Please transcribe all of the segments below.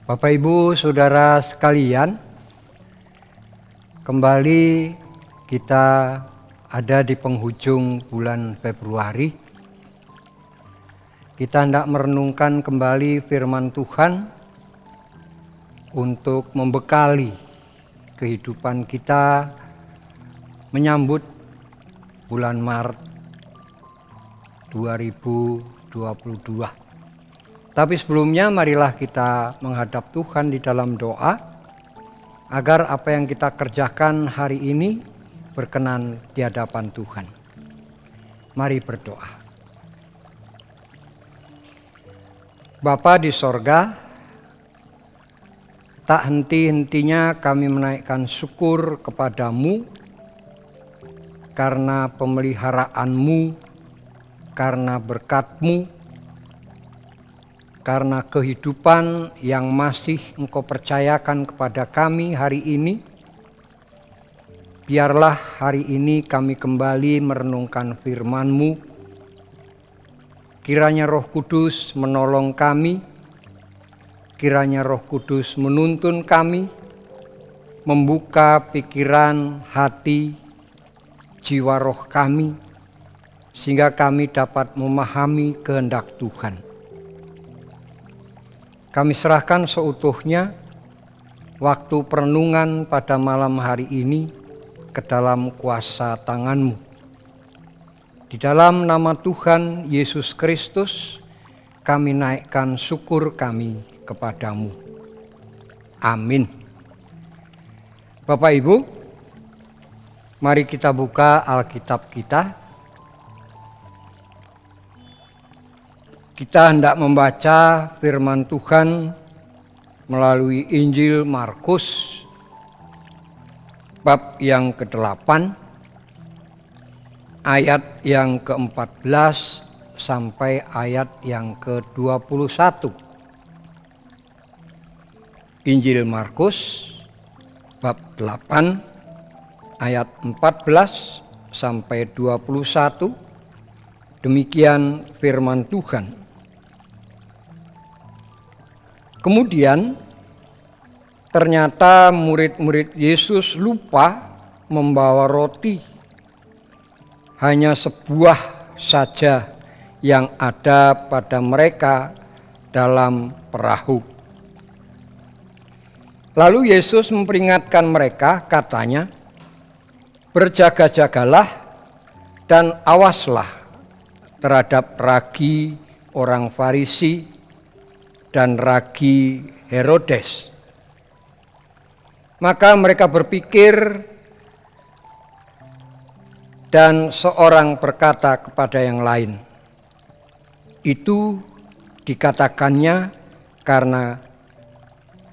Bapak Ibu Saudara sekalian, kembali kita ada di penghujung bulan Februari. Kita hendak merenungkan kembali firman Tuhan untuk membekali kehidupan kita menyambut bulan Maret 2022. Tapi sebelumnya marilah kita menghadap Tuhan di dalam doa agar apa yang kita kerjakan hari ini berkenan di hadapan Tuhan. Mari berdoa. Bapa di sorga, tak henti-hentinya kami menaikkan syukur kepadamu karena pemeliharaanmu, karena berkat-Mu, karena kehidupan yang masih Engkau percayakan kepada kami hari ini. Biarlah hari ini kami kembali merenungkan firman-Mu. Kiranya Roh Kudus menolong kami, kiranya Roh Kudus menuntun kami, membuka pikiran, hati, jiwa roh kami, sehingga kami dapat memahami kehendak Tuhan. Kami serahkan seutuhnya waktu perenungan pada malam hari ini ke dalam kuasa tangan-Mu. Di dalam nama Tuhan Yesus Kristus, kami naikkan syukur kami kepadamu. Amin. Bapak Ibu, mari kita buka Alkitab kita. Kita hendak membaca firman Tuhan melalui Injil Markus bab yang ke-8 ayat yang ke-14 sampai ayat yang ke-21. Injil Markus bab 8 ayat 14 sampai 21. Demikian firman Tuhan. Kemudian ternyata murid-murid Yesus lupa membawa roti. Hanya sebuah saja yang ada pada mereka dalam perahu. Lalu Yesus memperingatkan mereka, katanya, "Berjaga-jagalah dan awaslah terhadap ragi orang Farisi dan ragi Herodes." Maka mereka berpikir, dan seorang berkata kepada yang lain, "Itu dikatakannya karena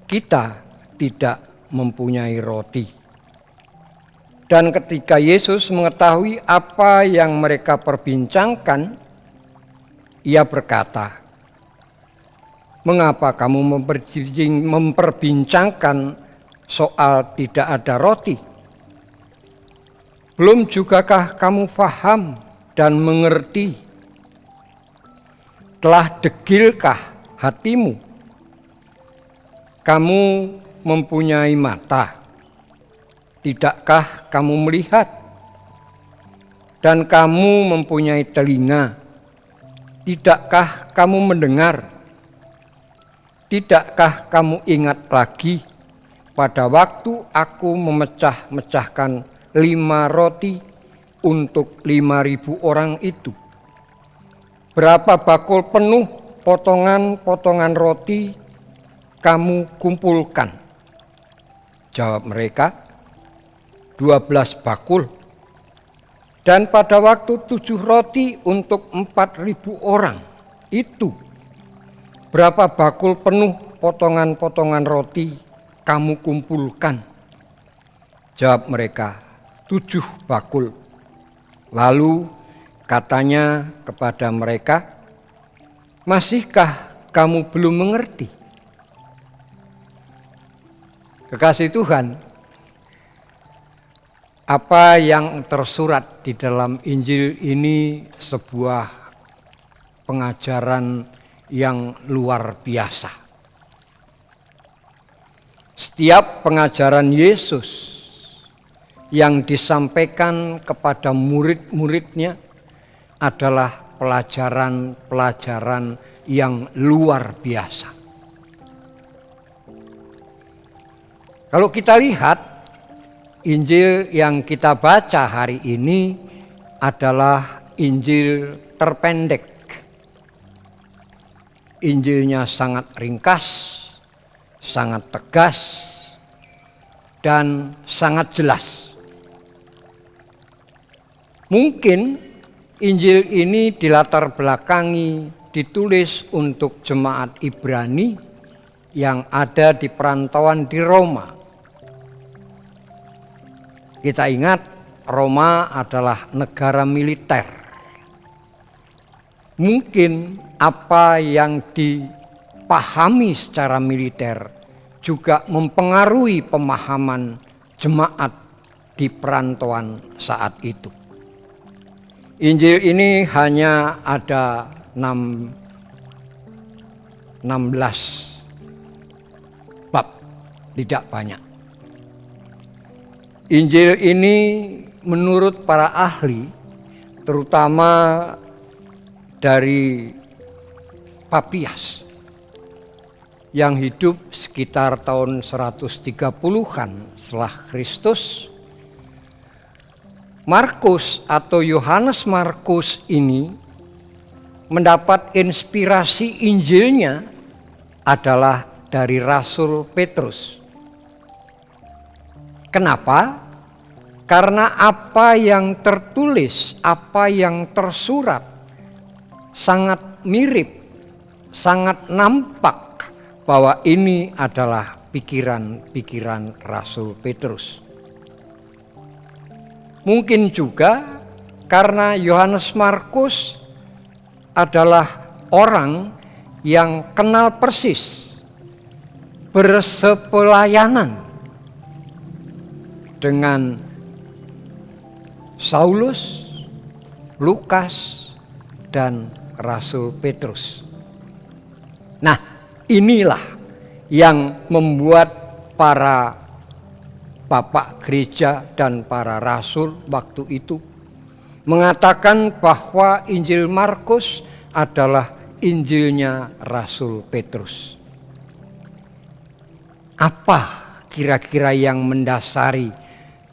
kita tidak mempunyai roti." Dan ketika Yesus mengetahui apa yang mereka perbincangkan, Ia berkata, "Mengapa kamu memperbincangkan soal tidak ada roti? Belum jugakah kamu faham dan mengerti? Telah degilkah hatimu? Kamu mempunyai mata, tidakkah kamu melihat? Dan kamu mempunyai telinga, tidakkah kamu mendengar? Tidakkah kamu ingat lagi pada waktu aku memecah-mecahkan 5 roti untuk 5.000 orang itu? Berapa bakul penuh potongan-potongan roti kamu kumpulkan?" Jawab mereka, 12 bakul. Dan pada waktu 7 roti untuk 4.000 orang, itu berapa bakul penuh potongan-potongan roti kamu kumpulkan? Jawab mereka, 7 bakul. Lalu katanya kepada mereka, masihkah kamu belum mengerti? Kekasih Tuhan, apa yang tersurat di dalam Injil ini sebuah pengajaran yang luar biasa. Setiap pengajaran Yesus yang disampaikan kepada murid-muridnya adalah pelajaran-pelajaran yang luar biasa. Kalau kita lihat Injil yang kita baca hari ini adalah Injil terpendek. Injilnya sangat ringkas, sangat tegas, dan sangat jelas. Mungkin Injil ini dilatar belakangi ditulis untuk jemaat Ibrani yang ada di perantauan di Roma. Kita ingat Roma adalah negara militer. Mungkin apa yang dipahami secara militer juga mempengaruhi pemahaman jemaat di perantauan saat itu. Injil ini hanya ada 16 bab, tidak banyak. Injil ini menurut para ahli, terutama dari Papias yang hidup sekitar tahun 130-an setelah Kristus, Markus atau Yohanes Markus ini mendapat inspirasi Injilnya adalah dari Rasul Petrus. Kenapa? Karena apa yang tertulis, apa yang tersurat sangat mirip, sangat nampak bahwa ini adalah pikiran-pikiran Rasul Petrus. Mungkin juga karena Yohanes Markus adalah orang yang kenal persis bersepelayanan dengan Saulus, Lukas, dan Rasul Petrus. Nah, inilah yang membuat para bapak gereja dan para rasul waktu itu mengatakan bahwa Injil Markus adalah Injilnya Rasul Petrus. Apa kira-kira yang mendasari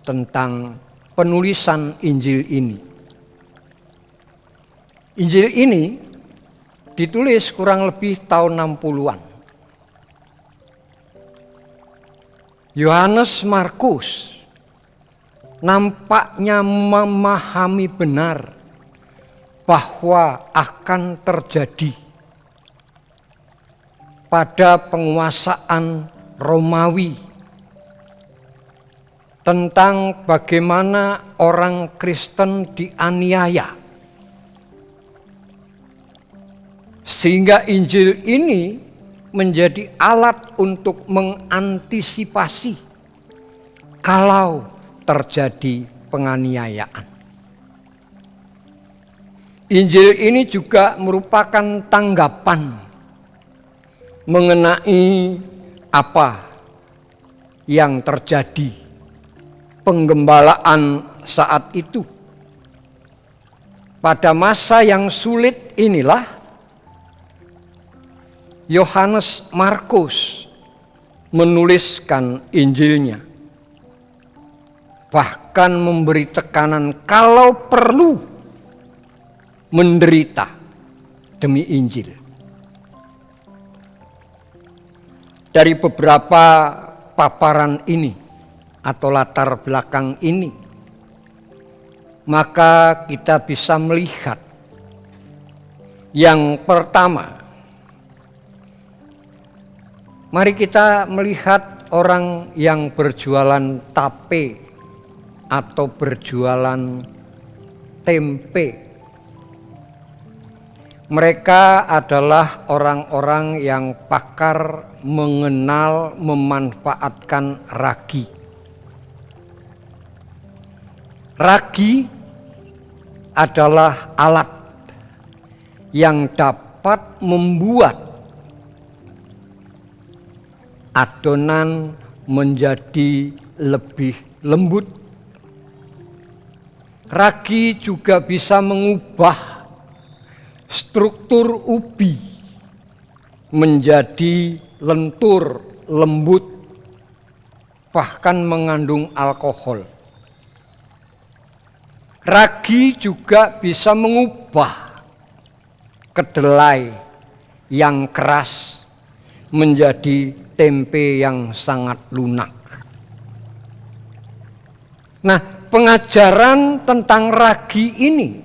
tentang penulisan Injil ini? Injil ini ditulis kurang lebih tahun 60-an. Yohanes Markus nampaknya memahami benar bahwa akan terjadi pada penguasaan Romawi tentang bagaimana orang Kristen dianiaya. Sehingga Injil ini menjadi alat untuk mengantisipasi kalau terjadi penganiayaan. Injil ini juga merupakan tanggapan mengenai apa yang terjadi penggembalaan saat itu. Pada masa yang sulit inilah Yohanes Markus menuliskan Injilnya. Bahkan memberi tekanan kalau perlu menderita demi Injil. Dari beberapa paparan ini atau latar belakang ini, maka kita bisa melihat yang pertama. Mari kita melihat orang yang berjualan tape atau berjualan tempe. Mereka adalah orang-orang yang pakar mengenal memanfaatkan ragi. Ragi adalah alat yang dapat membuat adonan menjadi lebih lembut. Ragi juga bisa mengubah struktur ubi menjadi lentur, lembut, bahkan mengandung alkohol. Ragi juga bisa mengubah kedelai yang keras menjadi tempe yang sangat lunak. Nah, pengajaran tentang ragi ini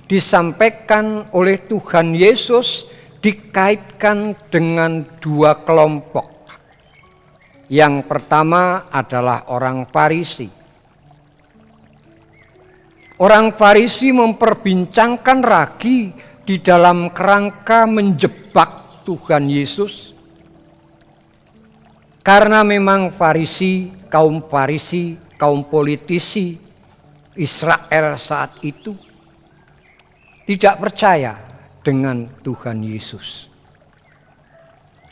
disampaikan oleh Tuhan Yesus dikaitkan dengan dua kelompok. Yang pertama adalah orang Farisi. Orang Farisi memperbincangkan ragi di dalam kerangka menjebak Tuhan Yesus. Karena memang kaum Farisi, kaum politisi Israel saat itu tidak percaya dengan Tuhan Yesus.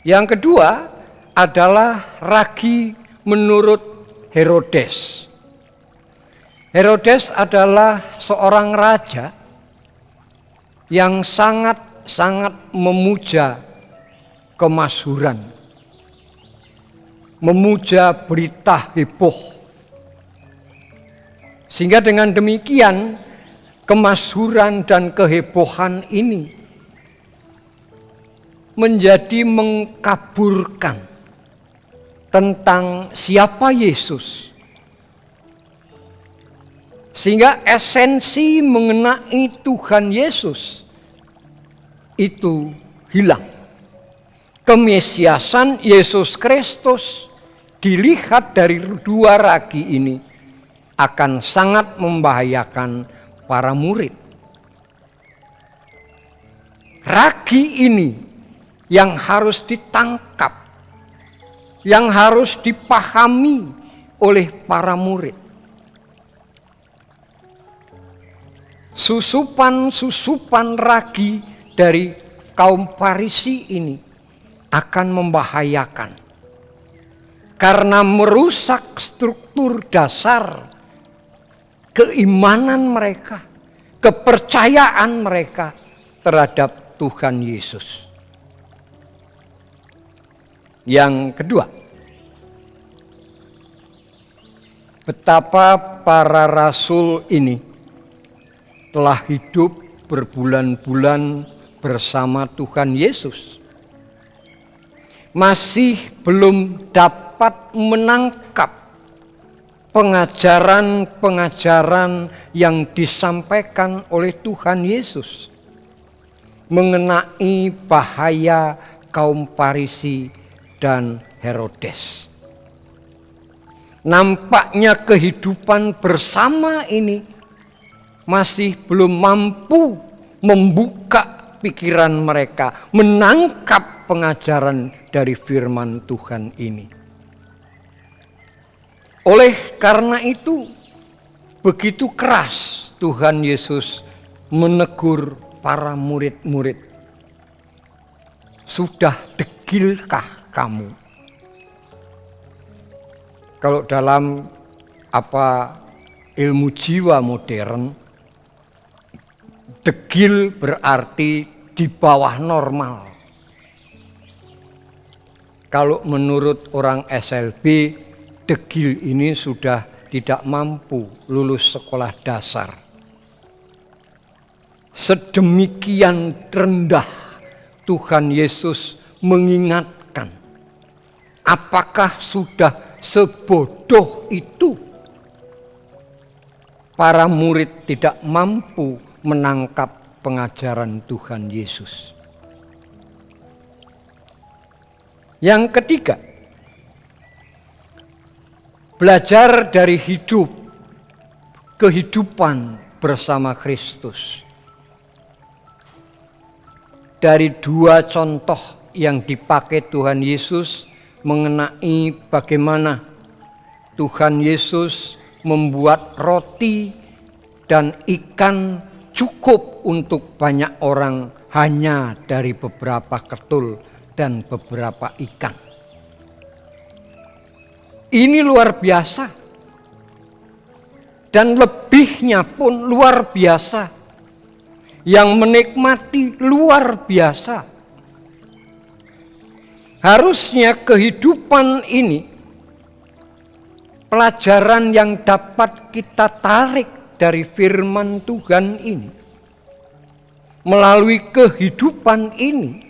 Yang kedua adalah ragi menurut Herodes. Herodes adalah seorang raja yang sangat memuja kemasyhuran, memuja berita heboh. Sehingga dengan demikian kemasyhuran dan kehebohan ini menjadi mengkaburkan tentang siapa Yesus. Sehingga esensi mengenai Tuhan Yesus itu hilang. Kemesiasan Yesus Kristus dilihat dari dua ragi ini akan sangat membahayakan para murid. Ragi ini yang harus ditangkap, yang harus dipahami oleh para murid. Susupan ragi dari kaum Farisi ini akan membahayakan karena merusak struktur dasar keimanan mereka, kepercayaan mereka terhadap Tuhan Yesus. Yang kedua, betapa para rasul ini telah hidup berbulan-bulan bersama Tuhan Yesus, masih belum dapat menangkap pengajaran-pengajaran yang disampaikan oleh Tuhan Yesus mengenai bahaya kaum Farisi dan Herodes. Nampaknya kehidupan bersama ini masih belum mampu membuka pikiran mereka, menangkap pengajaran dari firman Tuhan ini. Oleh karena itu, begitu keras Tuhan Yesus menegur para murid-murid. Sudah degilkah kamu? Kalau dalam ilmu jiwa modern, degil berarti di bawah normal. Kalau menurut orang SLB, degil ini sudah tidak mampu lulus sekolah dasar. Sedemikian rendah Tuhan Yesus mengingatkan, apakah sudah sebodoh itu para murid tidak mampu menangkap pengajaran Tuhan Yesus. Yang ketiga, belajar dari kehidupan bersama Kristus. Dari dua contoh yang dipakai Tuhan Yesus mengenai bagaimana Tuhan Yesus membuat roti dan ikan cukup untuk banyak orang hanya dari beberapa ketul dan beberapa ikan. Ini luar biasa. Dan lebihnya pun luar biasa. Yang menikmati luar biasa. Harusnya kehidupan ini pelajaran yang dapat kita tarik dari firman Tuhan ini. Melalui kehidupan ini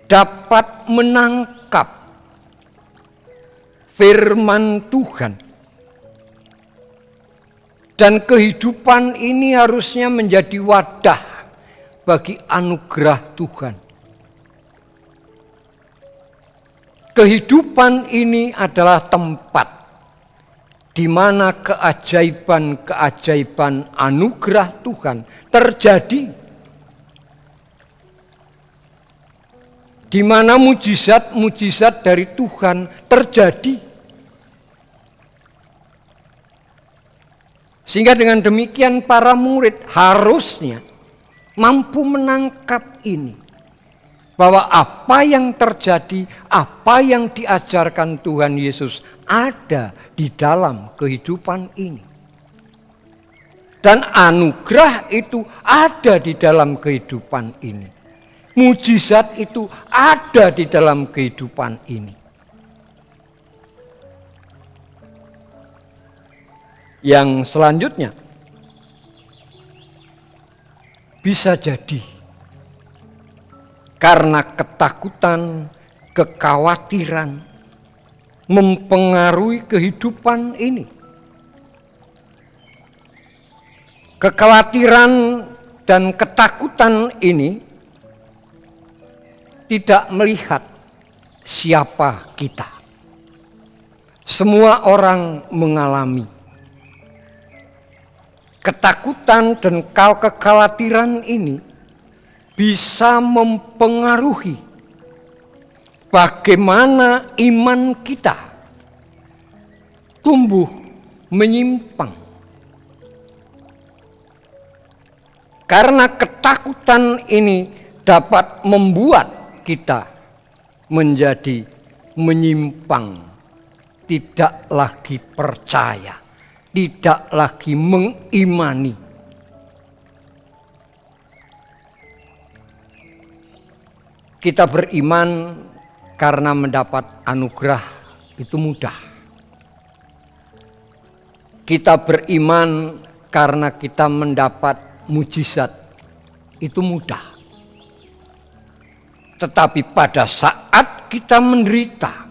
dapat menangkap firman Tuhan. Dan kehidupan ini harusnya menjadi wadah bagi anugerah Tuhan. Kehidupan ini adalah tempat di mana keajaiban-keajaiban anugerah Tuhan terjadi. Di mana mujizat-mujizat dari Tuhan terjadi. Sehingga dengan demikian para murid harusnya mampu menangkap ini. Bahwa apa yang terjadi, apa yang diajarkan Tuhan Yesus ada di dalam kehidupan ini. Dan anugerah itu ada di dalam kehidupan ini. Mujizat itu ada di dalam kehidupan ini. Yang selanjutnya, bisa jadi karena ketakutan, kekhawatiran mempengaruhi kehidupan ini. Kekhawatiran dan ketakutan ini tidak melihat siapa kita. Semua orang mengalami ketakutan dan kekhawatiran ini bisa mempengaruhi bagaimana iman kita tumbuh menyimpang. Karena ketakutan ini dapat membuat kita menjadi menyimpang, tidak lagi percaya, tidak lagi mengimani. Kita beriman karena mendapat anugerah itu mudah. Kita beriman karena kita mendapat mujizat itu mudah. Tetapi pada saat kita menderita,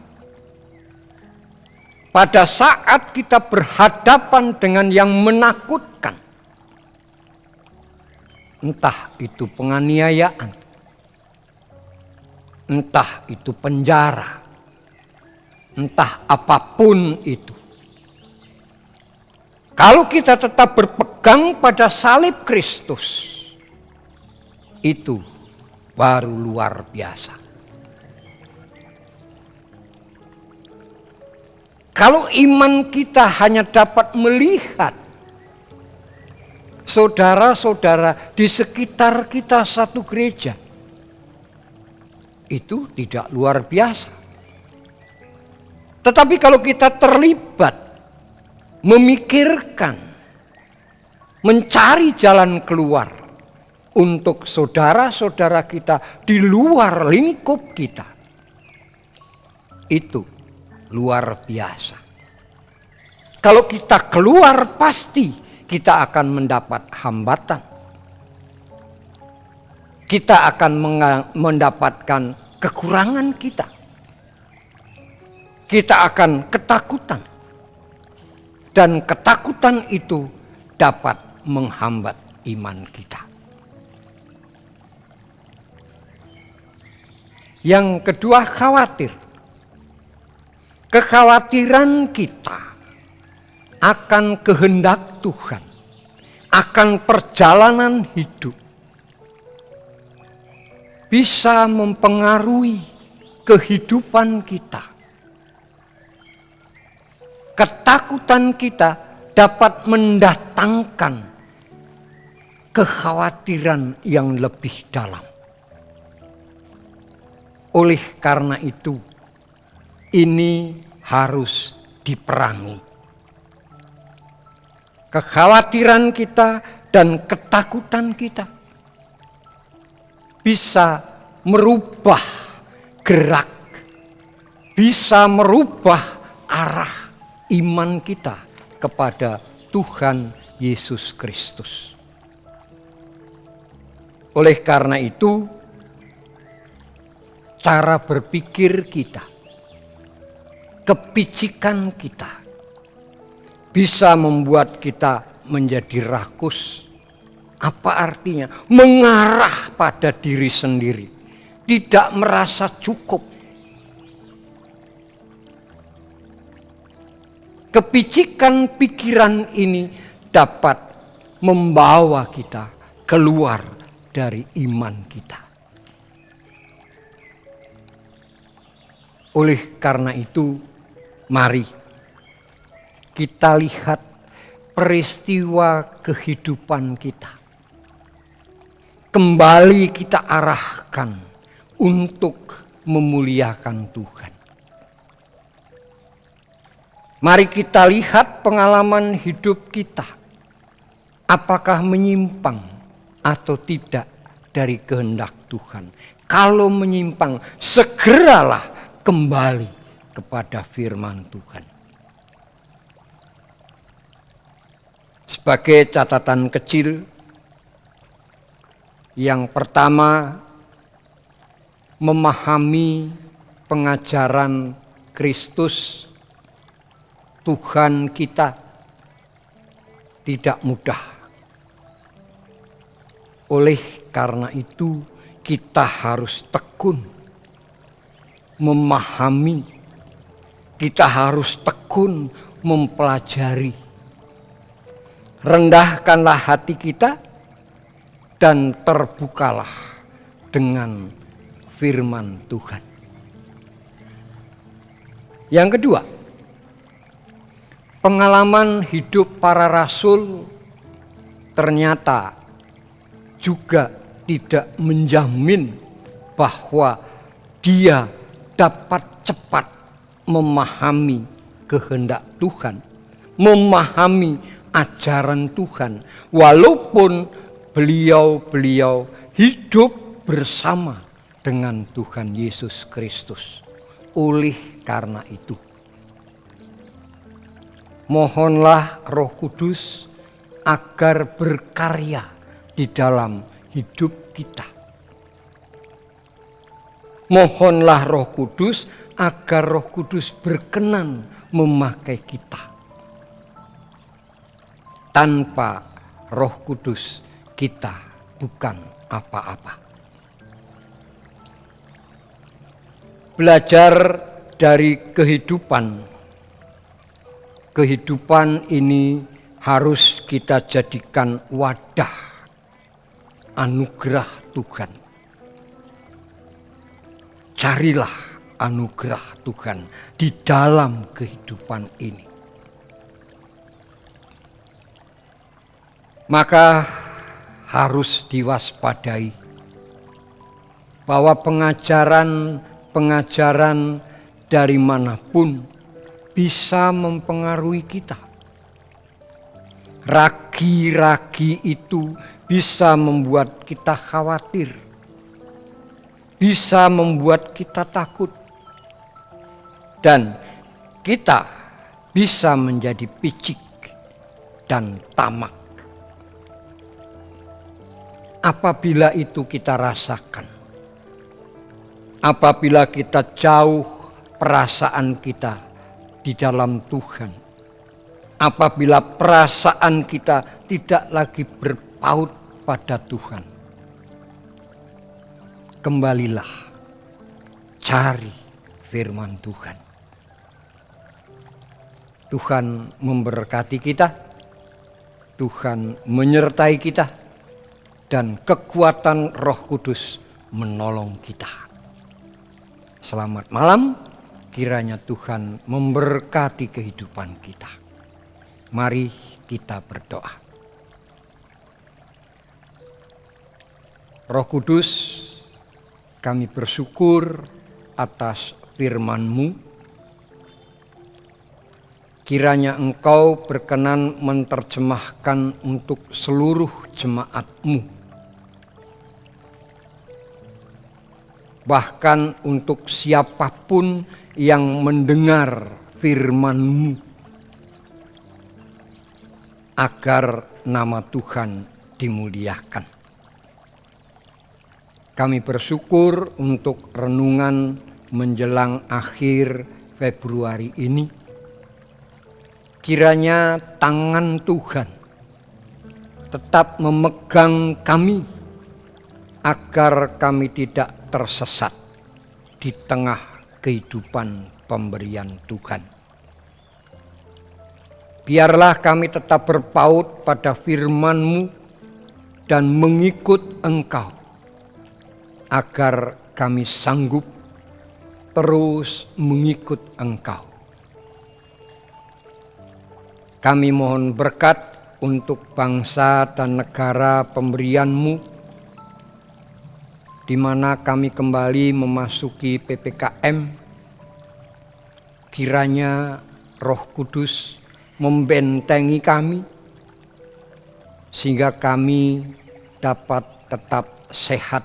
pada saat kita berhadapan dengan yang menakutkan, entah itu penganiayaan, entah itu penjara, entah apapun itu. Kalau kita tetap berpegang pada salib Kristus, itu baru luar biasa. Kalau iman kita hanya dapat melihat saudara-saudara di sekitar kita satu gereja, itu tidak luar biasa. Tetapi kalau kita terlibat, memikirkan, mencari jalan keluar untuk saudara-saudara kita di luar lingkup kita, itu luar biasa. Kalau kita keluar, pasti kita akan mendapat hambatan. Kita akan mendapatkan kekurangan kita. kita akan ketakutan. Dan ketakutan itu dapat menghambat iman kita. Yang kedua, khawatir. Kekhawatiran kita akan kehendak Tuhan, akan perjalanan hidup, bisa mempengaruhi kehidupan kita. Ketakutan kita dapat mendatangkan kekhawatiran yang lebih dalam. Oleh karena itu, ini harus diperangi. Kekhawatiran kita dan ketakutan kita bisa merubah gerak, bisa merubah arah iman kita kepada Tuhan Yesus Kristus. Oleh karena itu, cara berpikir kita, kepicikan kita, bisa membuat kita menjadi rakus. Apa artinya? Mengarah pada diri sendiri, tidak merasa cukup. Kepicikan pikiran ini dapat membawa kita keluar dari iman kita. Oleh karena itu, mari kita lihat peristiwa kehidupan kita. Kembali kita arahkan untuk memuliakan Tuhan. Mari kita lihat pengalaman hidup kita. Apakah menyimpang atau tidak dari kehendak Tuhan. Kalau menyimpang, segeralah kembali kepada firman Tuhan. Sebagai catatan kecil, yang pertama, memahami pengajaran Kristus Tuhan kita tidak mudah. Oleh karena itu, kita harus tekun memahami, kita harus tekun mempelajari. Rendahkanlah hati kita dan terbukalah dengan firman Tuhan. Yang kedua, pengalaman hidup para rasul ternyata juga tidak menjamin bahwa dia dapat cepat memahami kehendak Tuhan, memahami ajaran Tuhan, walaupun beliau hidup bersama dengan Tuhan Yesus Kristus. Oleh karena itu, mohonlah Roh Kudus agar berkarya di dalam hidup kita. Mohonlah Roh Kudus agar Roh Kudus berkenan memakai kita. Tanpa Roh Kudus kita bukan apa-apa. Belajar dari kehidupan. Kehidupan ini harus kita jadikan wadah anugerah Tuhan. Carilah anugerah Tuhan di dalam kehidupan ini. Maka harus diwaspadai bahwa pengajaran dari manapun bisa mempengaruhi kita. Ragi-ragi itu bisa membuat kita khawatir, bisa membuat kita takut, dan kita bisa menjadi picik dan tamak. Apabila itu kita rasakan, apabila kita jauh perasaan kita di dalam Tuhan, apabila perasaan kita tidak lagi berpaut pada Tuhan, kembalilah cari firman Tuhan. Tuhan memberkati kita, Tuhan menyertai kita, dan kekuatan Roh Kudus menolong kita. Selamat malam, kiranya Tuhan memberkati kehidupan kita. Mari kita berdoa. Roh Kudus, kami bersyukur atas firman-Mu. Kiranya Engkau berkenan menerjemahkan untuk seluruh jemaat-Mu. Bahkan untuk siapapun yang mendengar firman-Mu, agar nama Tuhan dimuliakan. Kami bersyukur untuk renungan menjelang akhir Februari ini. Kiranya tangan Tuhan tetap memegang kami, agar kami tidak tersesat di tengah kehidupan pemberian Tuhan. Biarlah kami tetap berpaut pada firman-Mu dan mengikut Engkau, agar kami sanggup terus mengikut Engkau. Kami mohon berkat untuk bangsa dan negara pemberian-Mu, di mana kami kembali memasuki PPKM. Kiranya Roh Kudus membentengi kami, sehingga kami dapat tetap sehat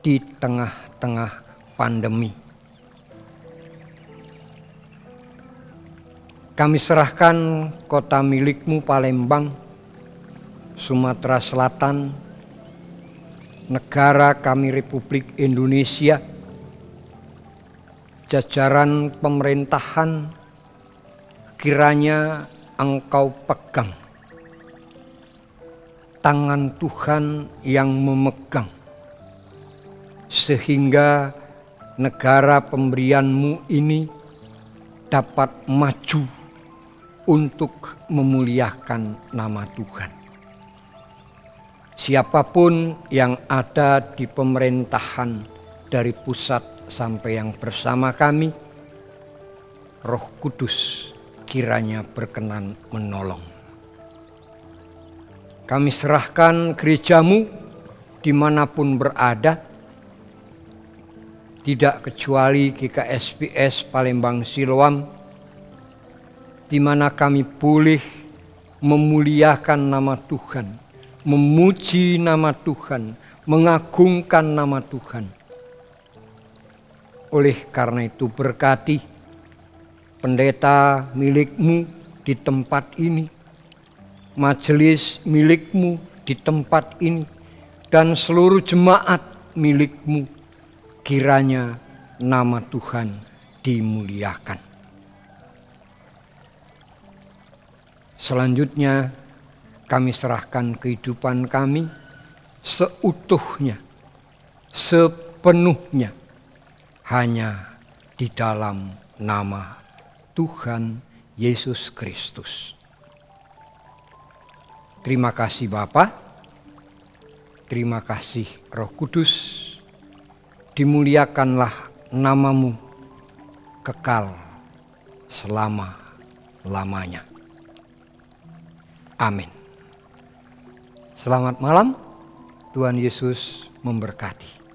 di tengah-tengah pandemi. Kami serahkan kota milik-Mu Palembang, Sumatera Selatan, negara kami Republik Indonesia, jajaran pemerintahan, kiranya Engkau pegang tangan Tuhan yang memegang, sehingga negara pemberian-Mu ini dapat maju untuk memuliakan nama Tuhan. Siapapun yang ada di pemerintahan dari pusat sampai yang bersama kami, Roh Kudus kiranya berkenan menolong. Kami serahkan gereja-Mu dimanapun berada, tidak kecuali GKSPS Palembang Siloam, di mana kami boleh memuliakan nama Tuhan, memuji nama Tuhan, mengagungkan nama Tuhan. Oleh karena itu berkati pendeta milik-Mu di tempat ini, majelis milik-Mu di tempat ini, dan seluruh jemaat milik-Mu, kiranya nama Tuhan dimuliakan. Selanjutnya kami serahkan kehidupan kami seutuhnya, sepenuhnya, hanya di dalam nama Tuhan Yesus Kristus. Terima kasih Bapa, terima kasih Roh Kudus, dimuliakanlah nama-Mu kekal selama-lamanya. Amin. Selamat malam, Tuhan Yesus memberkati.